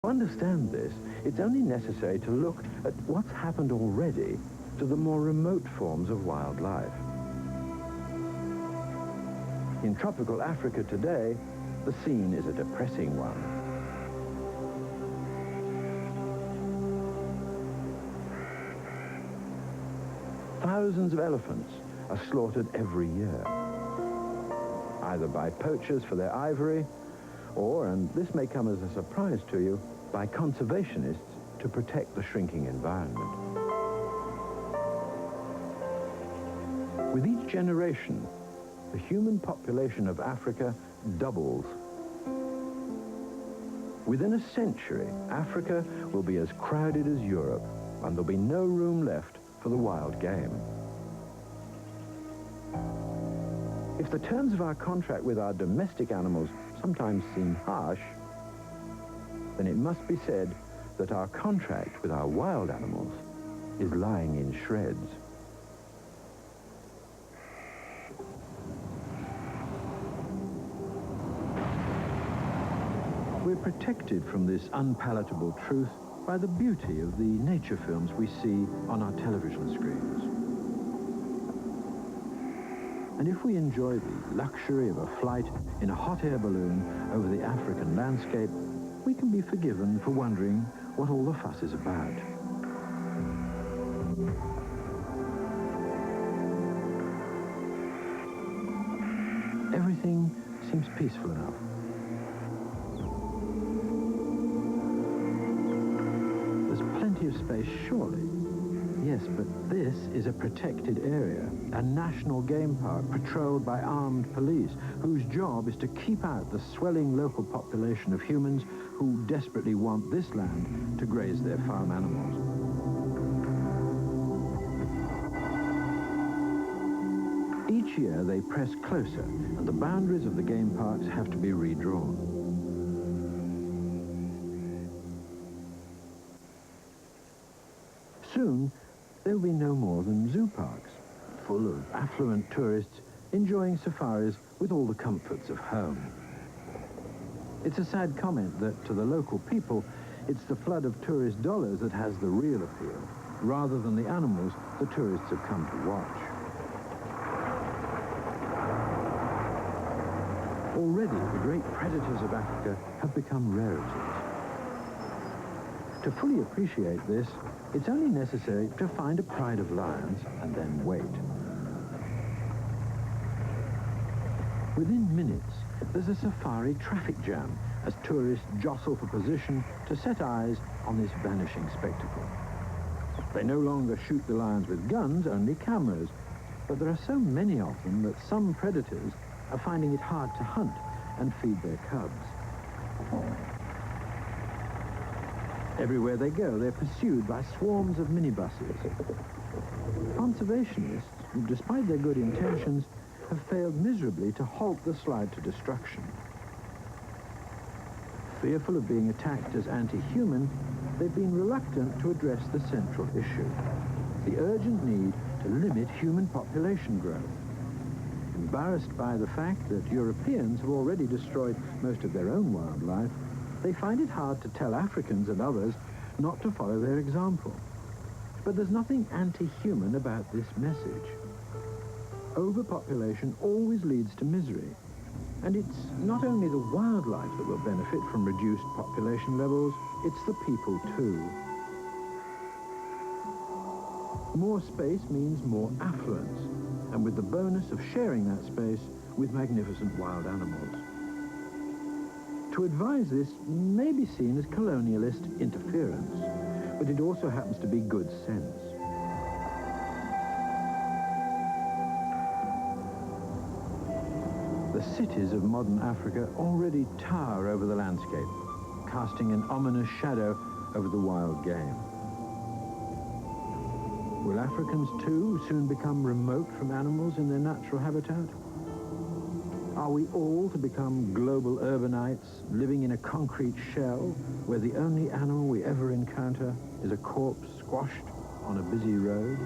To understand this, it's only necessary to look at what's happened already to the more remote forms of wildlife. In tropical Africa today, the scene is a depressing one. Thousands of elephants are slaughtered every year, either by poachers for their ivory, or, and this may come as a surprise to you, by conservationists to protect the shrinking environment. With each generation, the human population of Africa doubles. Within a century, Africa will be as crowded as Europe, and there'll be no room left for the wild game. If the terms of our contract with our domestic animals sometimes seem harsh, then it must be said that our contract with our wild animals is lying in shreds. We're protected from this unpalatable truth by the beauty of the nature films we see on our television screens. And if we enjoy the luxury of a flight in a hot air balloon over the African landscape, we can be forgiven for wondering what all the fuss is about. Everything seems peaceful enough. There's plenty of space, surely. Yes, but this is a protected area, a national game park patrolled by armed police, whose job is to keep out the swelling local population of humans who desperately want this land to graze their farm animals. Each year they press closer, and the boundaries of the game parks have to be redrawn. Soon, there will be no more than zoo parks, full of affluent tourists enjoying safaris with all the comforts of home. It's a sad comment that to the local people, it's the flood of tourist dollars that has the real appeal, rather than the animals the tourists have come to watch. Already, the great predators of Africa have become rarities. To fully appreciate this, it's only necessary to find a pride of lions and then wait. Within minutes, there's a safari traffic jam as tourists jostle for position to set eyes on this vanishing spectacle. They no longer shoot the lions with guns, only cameras, but there are so many of them that some predators are finding it hard to hunt and feed their cubs. Everywhere they go, they're pursued by swarms of minibuses. Conservationists, despite their good intentions, have failed miserably to halt the slide to destruction. Fearful of being attacked as anti-human, they've been reluctant to address the central issue, the urgent need to limit human population growth. Embarrassed by the fact that Europeans have already destroyed most of their own wildlife, they find it hard to tell Africans and others not to follow their example. But there's nothing anti-human about this message. Overpopulation always leads to misery. And it's not only the wildlife that will benefit from reduced population levels, it's the people too. More space means more affluence, and with the bonus of sharing that space with magnificent wild animals. To advise this may be seen as colonialist interference, but it also happens to be good sense. The cities of modern Africa already tower over the landscape, casting an ominous shadow over the wild game. Will Africans too soon become remote from animals in their natural habitat? Are we all to become global urbanites, living in a concrete shell, where the only animal we ever encounter is a corpse squashed on a busy road?